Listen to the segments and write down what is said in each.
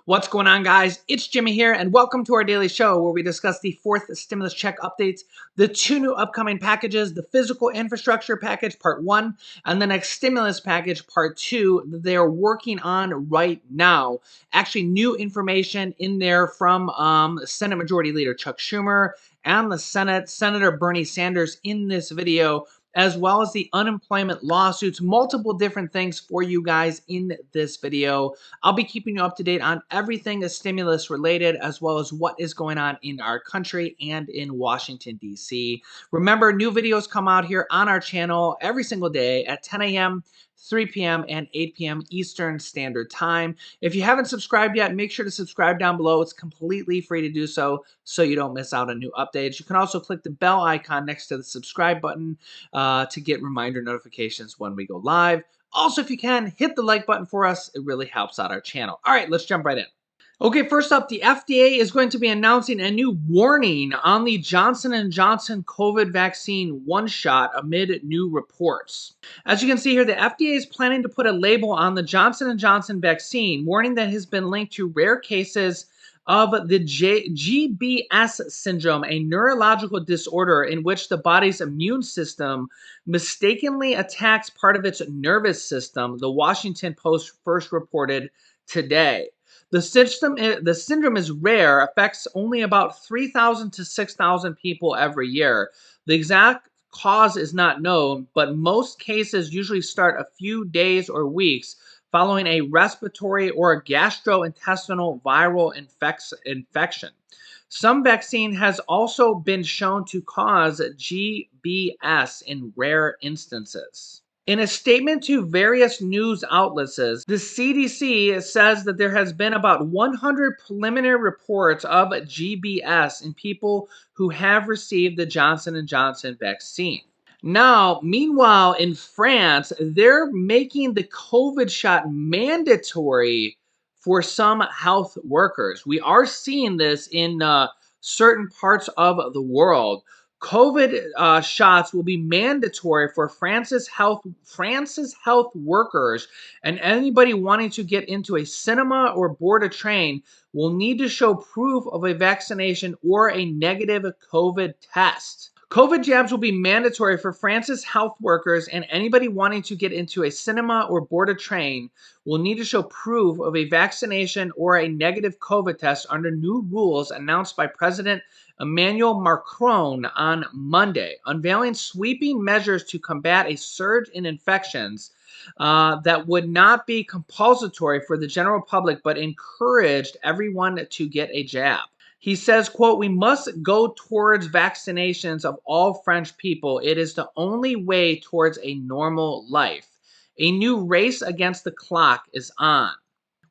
What's going on, guys? It's Jimmy here, and welcome to our daily show where we discuss the fourth stimulus check updates, the two new upcoming packages, the physical infrastructure package, part one, and the next stimulus package, part two, that they are working on right now. Actually, new information in there from Senate Majority Leader Chuck Schumer and the Senator Bernie Sanders in this video, as well as the unemployment lawsuits, multiple different things for you guys in this video. I'll be keeping you up to date on everything that's stimulus related, as well as what is going on in our country and in Washington, D.C. Remember, new videos come out here on our channel every single day at 10 a.m., 3 p.m., and 8 p.m. Eastern Standard Time. If you haven't subscribed yet, make sure to subscribe down below. It's completely free to do so you don't miss out on new updates. You can also click the bell icon next to the subscribe button to get reminder notifications when we go live. Also, if you can, hit the like button for us. It really helps out our channel. All right, let's jump right in. Okay, first up, the FDA is going to be announcing a new warning on the Johnson & Johnson COVID vaccine one-shot amid new reports. As you can see here, the FDA is planning to put a label on the Johnson & Johnson vaccine, warning that it has been linked to rare cases of the GBS syndrome, a neurological disorder in which the body's immune system mistakenly attacks part of its nervous system, the Washington Post first reported today. The syndrome is rare, affects only about 3,000 to 6,000 people every year. The exact cause is not known, but most cases usually start a few days or weeks following a respiratory or gastrointestinal viral infection. Some vaccine has also been shown to cause GBS in rare instances. In a statement to various news outlets, the CDC says that there has been about 100 preliminary reports of GBS in people who have received the Johnson & Johnson vaccine. Now, meanwhile, in France, they're making the COVID shot mandatory for some health workers. We are seeing this in certain parts of the world. COVID shots will be mandatory for France's health workers, and anybody wanting to get into a cinema or board a train will need to show proof of a vaccination or a negative COVID test. COVID jabs will be mandatory for France's health workers, and anybody wanting to get into a cinema or board a train will need to show proof of a vaccination or a negative COVID test under new rules announced by President Emmanuel Macron on Monday, unveiling sweeping measures to combat a surge in infections that would not be compulsory for the general public, but encouraged everyone to get a jab. He says, quote, "We must go towards vaccinations of all French people. It is the only way towards a normal life. A new race against the clock is on."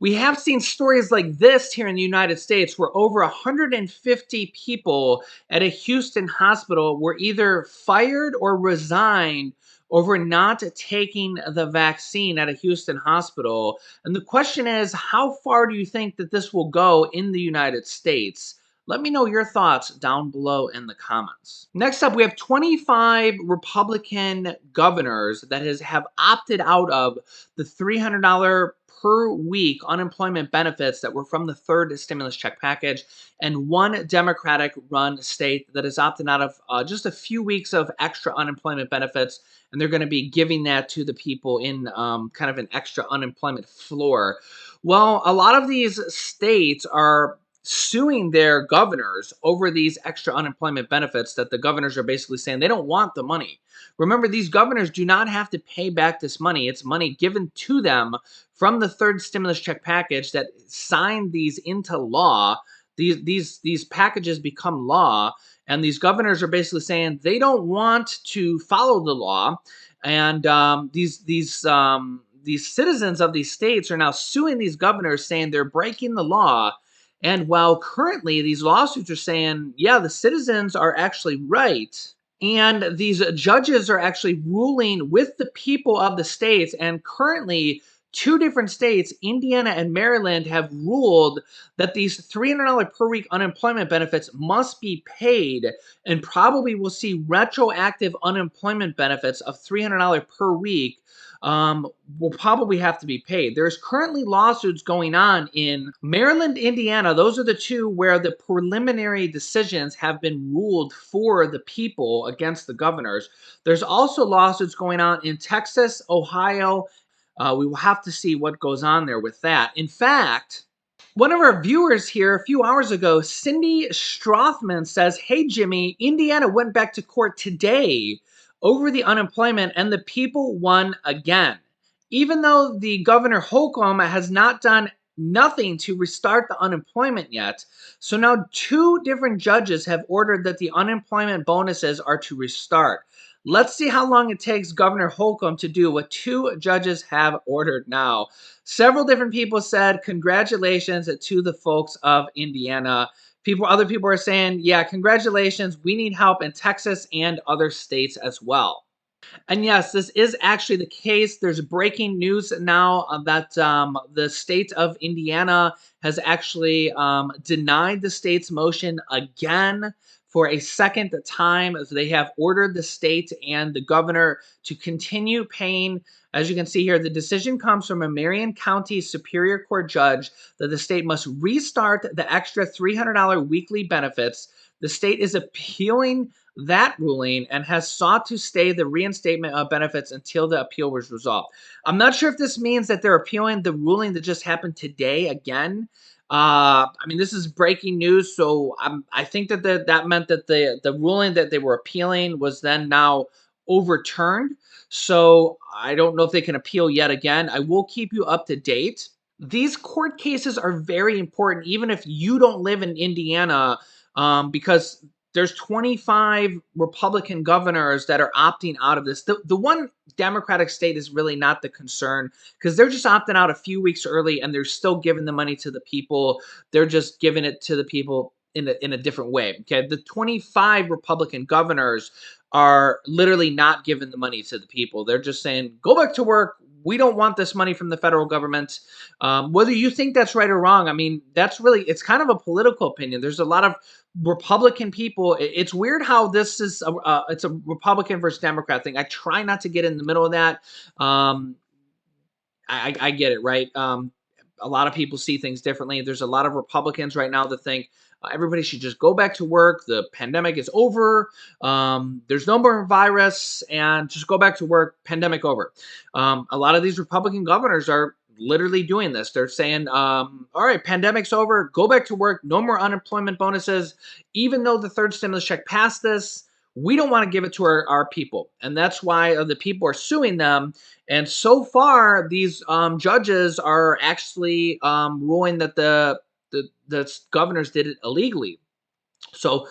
We have seen stories like this here in the United States where over 150 people at a Houston hospital were either fired or resigned over not taking the vaccine at a Houston hospital. And the question is, how far do you think that this will go in the United States? Let me know your thoughts down below in the comments. Next up, we have 25 Republican governors that have opted out of the $300 per week unemployment benefits that were from the third stimulus check package, and one Democratic-run state that has opted out of just a few weeks of extra unemployment benefits, and they're going to be giving that to the people in kind of an extra unemployment floor. Well, a lot of these states are suing their governors over these extra unemployment benefits that the governors are basically saying they don't want the money. Remember, these governors do not have to pay back this money. It's money given to them from the third stimulus check package that signed these into law. These packages become law, and these governors are basically saying they don't want to follow the law, and these citizens of these states are now suing these governors, saying they're breaking the law. And while currently these lawsuits are saying, yeah, the citizens are actually right, and these judges are actually ruling with the people of the states, and currently two different states, Indiana and Maryland, have ruled that these $300 per week unemployment benefits must be paid, and probably will see retroactive unemployment benefits of $300 per week will probably have to be paid. There's currently lawsuits going on in Maryland, Indiana. Those are the two where the preliminary decisions have been ruled for the people against the governors. There's also lawsuits going on in Texas, Ohio. We will have to see what goes on there with that. In fact, one of our viewers here a few hours ago, Cindy Strothman, says, "Hey, Jimmy, Indiana went back to court today over the unemployment and the people won again. Even though the Governor Holcomb has not done nothing to restart the unemployment yet. So now two different judges have ordered that the unemployment bonuses are to restart. Let's see how long it takes Governor Holcomb to do what two judges have ordered now." Several different people said congratulations to the folks of Indiana. Other people are saying, yeah, congratulations. We need help in Texas and other states as well. And yes, this is actually the case. There's breaking news now that the state of Indiana has actually denied the state's motion again for a second time. As they have ordered the state and the governor to continue paying. As you can see here, the decision comes from a Marion County Superior Court judge that the state must restart the extra $300 weekly benefits. The state is appealing that ruling and has sought to stay the reinstatement of benefits until the appeal was resolved. I'm not sure if this means that they're appealing the ruling that just happened today again. I mean, this is breaking news, so I think that that meant that the ruling that they were appealing was then now overturned. So I don't know if they can appeal yet again. I will keep you up to date. These court cases are very important, even if you don't live in Indiana, because there's 25 Republican governors that are opting out of this. The one Democratic state is really not the concern because they're just opting out a few weeks early and they're still giving the money to the people. They're just giving it to the people in a different way. Okay, the 25 Republican governors are literally not giving the money to the people. They're just saying, go back to work. We don't want this money from the federal government. Whether you think that's right or wrong, I mean, it's kind of a political opinion. There's a lot of Republican people. It's weird how this is it's a Republican versus Democrat thing. I try not to get in the middle of that. I get it, right? A lot of people see things differently. There's a lot of Republicans right now that think everybody should just go back to work. The pandemic is over. There's no more virus, and just go back to work. Pandemic over. A lot of these Republican governors are literally doing this. They're saying, all right, pandemic's over. Go back to work. No more unemployment bonuses. Even though the third stimulus check passed this, we don't want to give it to our people. And that's why the people are suing them. And so far, these judges are actually ruling that the governors did it illegally. So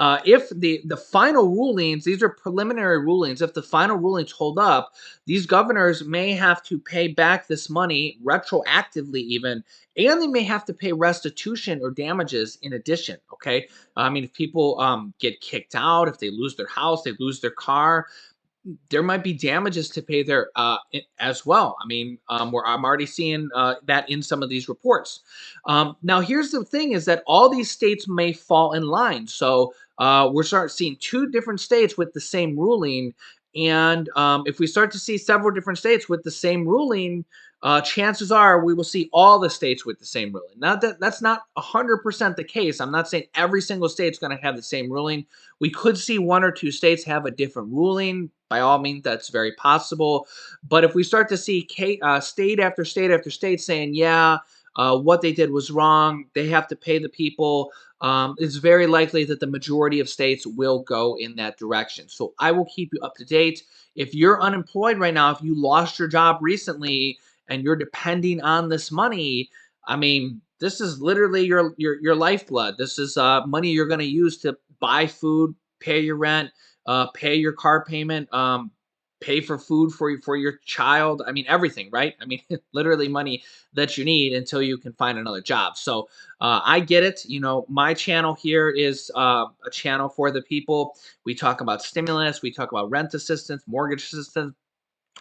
if the final rulings, these are preliminary rulings, if the final rulings hold up, these governors may have to pay back this money retroactively even, and they may have to pay restitution or damages in addition, okay? I mean, if people get kicked out, if they lose their house, they lose their car, there might be damages to pay there as well. I mean, where I'm already seeing that in some of these reports. Now, here's the thing: is that all these states may fall in line. So we're starting seeing two different states with the same ruling, and if we start to see several different states with the same ruling, chances are we will see all the states with the same ruling. Now, that's not 100% the case. I'm not saying every single state's going to have the same ruling. We could see one or two states have a different ruling. By all means, that's very possible. But if we start to see state after state after state saying, yeah, what they did was wrong, they have to pay the people, it's very likely that the majority of states will go in that direction. So I will keep you up to date. If you're unemployed right now, if you lost your job recently and you're depending on this money, I mean, this is literally your lifeblood. This is money you're going to use to buy food, pay your rent, pay your car payment, pay for food for your child. I mean, everything, right? I mean, literally money that you need until you can find another job. So I get it. You know, my channel here is a channel for the people. We talk about stimulus. We talk about rent assistance, mortgage assistance,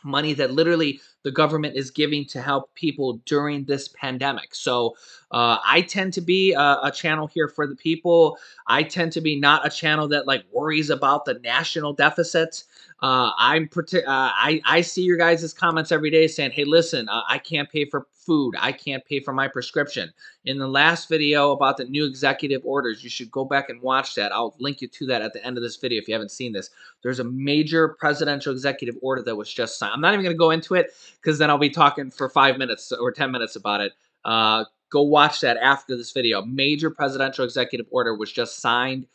money that literally the government is giving to help people during this pandemic. So I tend to be a channel here for the people. I tend to be not a channel that like worries about the national deficits. I see your guys' comments every day saying, "Hey, listen, I can't pay for food. I can't pay for my prescription." In the last video about the new executive orders, you should go back and watch that. I'll link you to that at the end of this video if you haven't seen this. There's a major presidential executive order that was just signed. I'm not even going to go into it because then I'll be talking for 5 minutes or 10 minutes about it. Go watch that after this video. Major presidential executive order was just signed.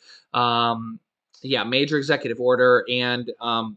Yeah, major executive order, and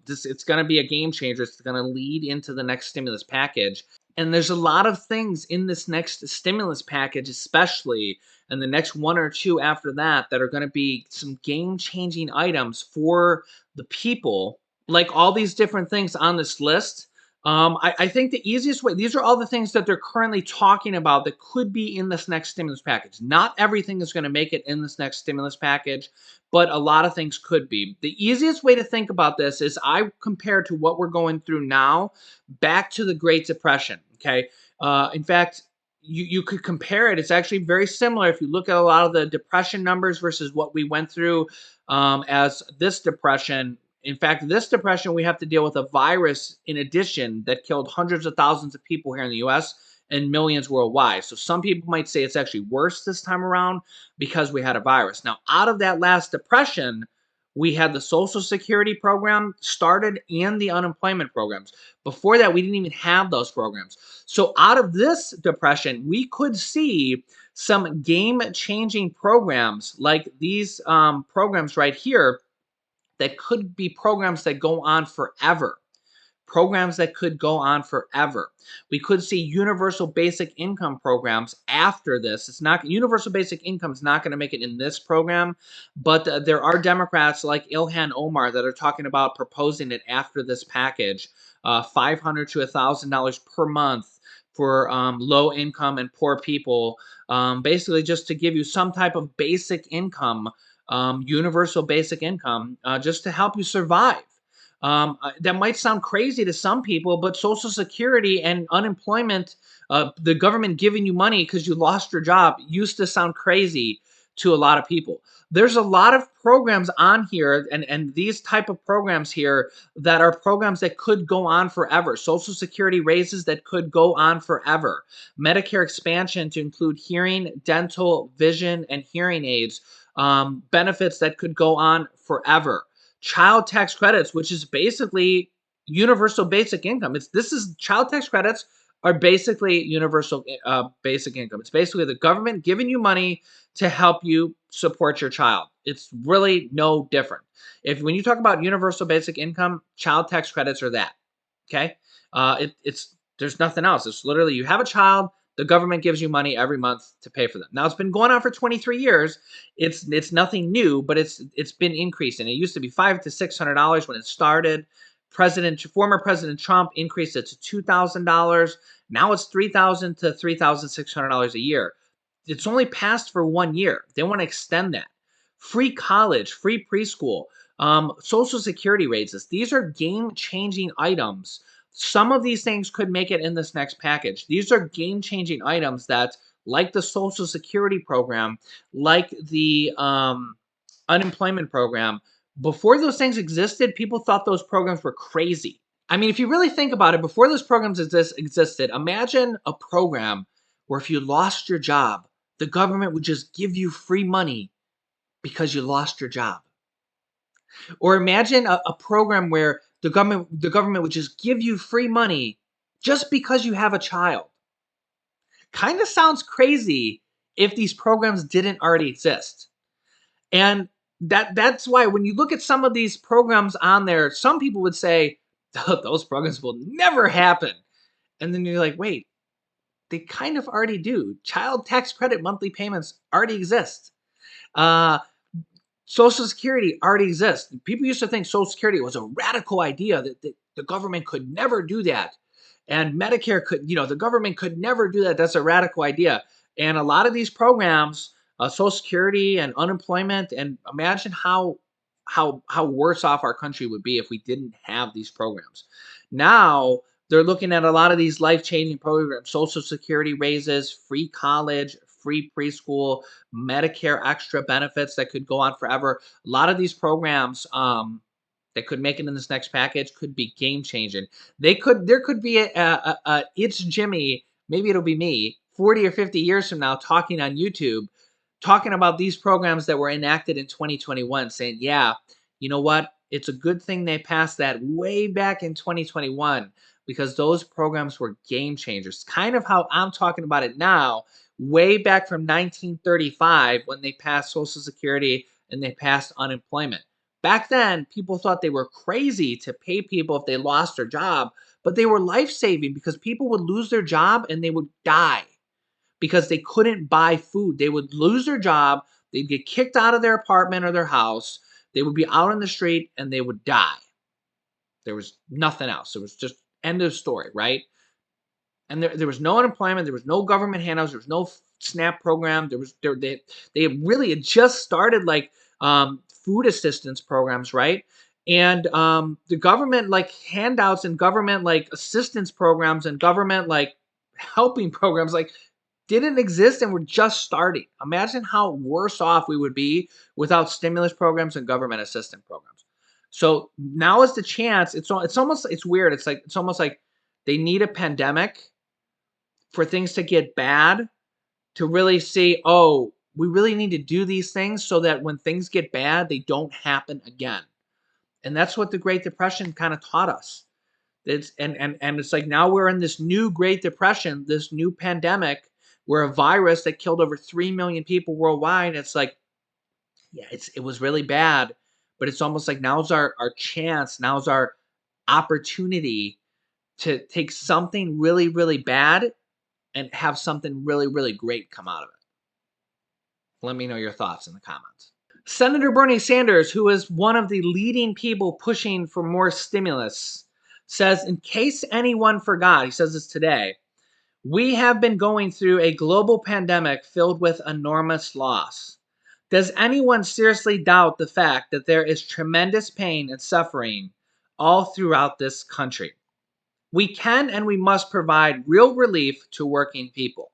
it's going to be a game changer. It's going to lead into the next stimulus package. And there's a lot of things in this next stimulus package, especially, and the next one or two after that, that are going to be some game-changing items for the people. Like all these different things on this list, I think the easiest way, these are all the things that they're currently talking about that could be in this next stimulus package. Not everything is going to make it in this next stimulus package, but a lot of things could be. The easiest way to think about this is I compare to what we're going through now back to the Great Depression. Okay. In fact, you could compare it. It's actually very similar if you look at a lot of the depression numbers versus what we went through as this depression. In fact, this depression, we have to deal with a virus in addition that killed hundreds of thousands of people here in the US and millions worldwide. So some people might say it's actually worse this time around because we had a virus. Now, out of that last depression, we had the Social Security program started and the unemployment programs. Before that, we didn't even have those programs. So out of this depression, we could see some game-changing programs like these programs right here that could be programs that go on forever. Programs that could go on forever. We could see universal basic income programs after this. It's not universal basic income is not going to make it in this program, but there are Democrats like Ilhan Omar that are talking about proposing it after this package, $500 to $1,000 per month for low income and poor people, basically just to give you some type of basic income, universal basic income, just to help you survive. That might sound crazy to some people, but Social Security and unemployment, the government giving you money because you lost your job, used to sound crazy to a lot of people. There's a lot of programs on here, and these type of programs here that are programs that could go on forever. Social Security raises that could go on forever. Medicare expansion to include hearing, dental, vision, and hearing aids, benefits that could go on forever. Child tax credits, which is basically universal basic income. This is child tax credits are basically universal basic income. It's basically the government giving you money to help you support your child. It's really no different. When you talk about universal basic income, child tax credits are that. Okay, it's there's nothing else. It's literally you have a child, the government gives you money every month to pay for them. Now it's been going on for 23 years. It's nothing new, but it's been increasing. It used to be $500 to $600 when it started. Former President Trump increased it to $2,000. Now it's $3,000 to $3,600 a year. It's only passed for 1 year. They want to extend that. Free college, free preschool, Social Security raises. These are game-changing items. Some of these things could make it in this next package. These are game-changing items that, like the Social Security program, like the unemployment program, before those things existed, people thought those programs were crazy. I mean, if you really think about it, before those programs existed, imagine a program where if you lost your job, the government would just give you free money because you lost your job. Or imagine a program where the government would just give you free money just because you have a child. Kind of sounds crazy if these programs didn't already exist. And that's why when you look at some of these programs on there, some people would say, those programs will never happen. And then you're like, wait, they kind of already do. Child tax credit monthly payments already exist. Uh, Social Security already exists. People used to think Social Security was a radical idea that the government could never do that. And Medicare could, the government could never do that. That's a radical idea. And a lot of these programs, Social Security and unemployment, and imagine how worse off our country would be if we didn't have these programs. Now they're looking at a lot of these life-changing programs, Social Security raises, free college, free preschool, Medicare extra benefits that could go on forever. A lot of these programs that could make it in this next package could be game changing. There could be a it's Jimmy, maybe it'll be me, 40 or 50 years from now talking on YouTube, talking about these programs that were enacted in 2021, saying, yeah, you know what? It's a good thing they passed that way back in 2021 because those programs were game changers. Kind of how I'm talking about it now, way back from 1935 when they passed Social Security and they passed unemployment. Back then, people thought they were crazy to pay people if they lost their job, but they were life saving because people would lose their job and they would die because they couldn't buy food. They would lose their job, they'd get kicked out of their apartment or their house, they would be out on the street and they would die. There was nothing else. It was just end of story, right? And there was no unemployment, there was no government handouts, there was no SNAP program. They really had just started like food assistance programs, right? And the government like handouts and government like assistance programs and government like helping programs like didn't exist and were just starting. Imagine how worse off we would be without stimulus programs and government assistance programs. So now is the chance. It's almost it's weird. It's almost like they need a pandemic for things to get bad to really see, oh, we really need to do these things so that when things get bad, they don't happen again. And that's what the Great Depression kind of taught us. And it's like now we're in this new Great Depression, this new pandemic, where a virus that killed over 3 million people worldwide. It's like, yeah, it was really bad, but it's almost like now's our chance, now's our opportunity to take something really, really bad and have something really, really great come out of it. Let me know your thoughts in the comments. Senator Bernie Sanders, who is one of the leading people pushing for more stimulus, says, in case anyone forgot, he says this today, we have been going through a global pandemic filled with enormous loss. Does anyone seriously doubt the fact that there is tremendous pain and suffering all throughout this country? We can and we must provide real relief to working people.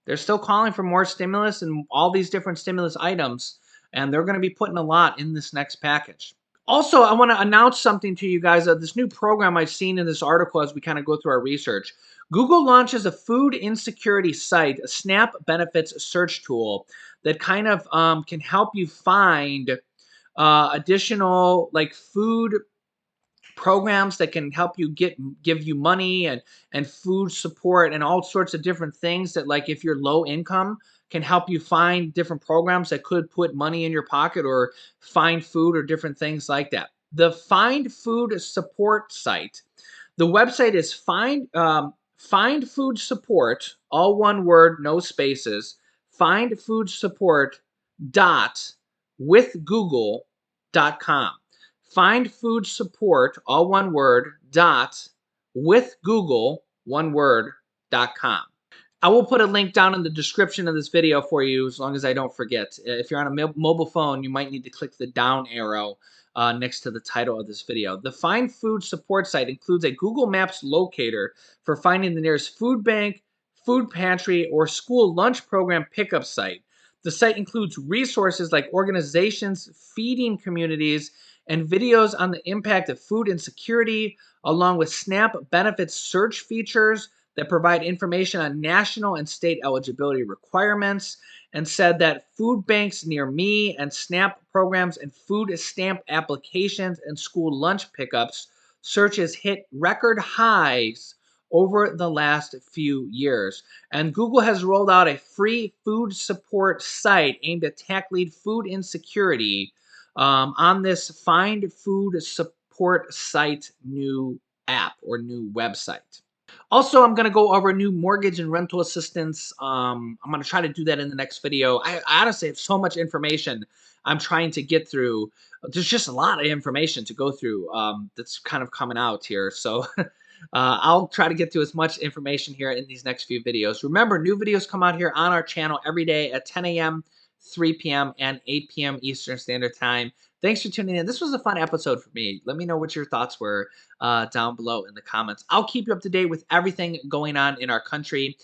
They're still calling for more stimulus and all these different stimulus items, and they're going to be putting a lot in this next package. Also, I want to announce something to you guys. This new program I've seen in this article as we kind of go through our research. Google launches a food insecurity site, a SNAP benefits search tool that kind of can help you find additional like food programs that can help you give you money and food support and all sorts of different things that, like, if you're low income, can help you find different programs that could put money in your pocket or find food or different things like that. The Find Food Support site, the website is Find Food Support, all one word, no spaces, Find Food Support dot with Google.com. Find Food Support, all one word, dot with Google, one word.com. I will put a link down in the description of this video for you as long as I don't forget. If you're on a mobile phone, you might need to click the down arrow next to the title of this video. The Find Food Support site includes a Google Maps locator for finding the nearest food bank, food pantry, or school lunch program pickup site. The site includes resources like organizations feeding communities and videos on the impact of food insecurity, along with SNAP benefits search features that provide information on national and state eligibility requirements, and said that food banks near me and SNAP programs and food stamp applications and school lunch pickups searches hit record highs over the last few years. And Google has rolled out a free food support site aimed at tackling food insecurity on this Find Food Support site new app or new website. Also, I'm going to go over new mortgage and rental assistance. I'm going to try to do that in the next video. I honestly have so much information I'm trying to get through. There's just a lot of information to go through that's kind of coming out here. So I'll try to get to as much information here in these next few videos. Remember, new videos come out here on our channel every day at 10 a.m., 3 p.m., and 8 p.m. Eastern Standard Time. Thanks for tuning in. This was a fun episode for me. Let me know what your thoughts were down below in the comments. I'll keep you up to date with everything going on in our country.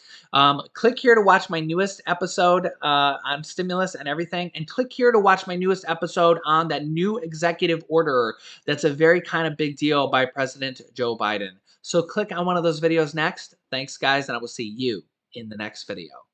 Click here to watch my newest episode on stimulus and everything. And click here to watch my newest episode on that new executive order that's a very kind of big deal by President Joe Biden. So click on one of those videos next. Thanks, guys, and I will see you in the next video.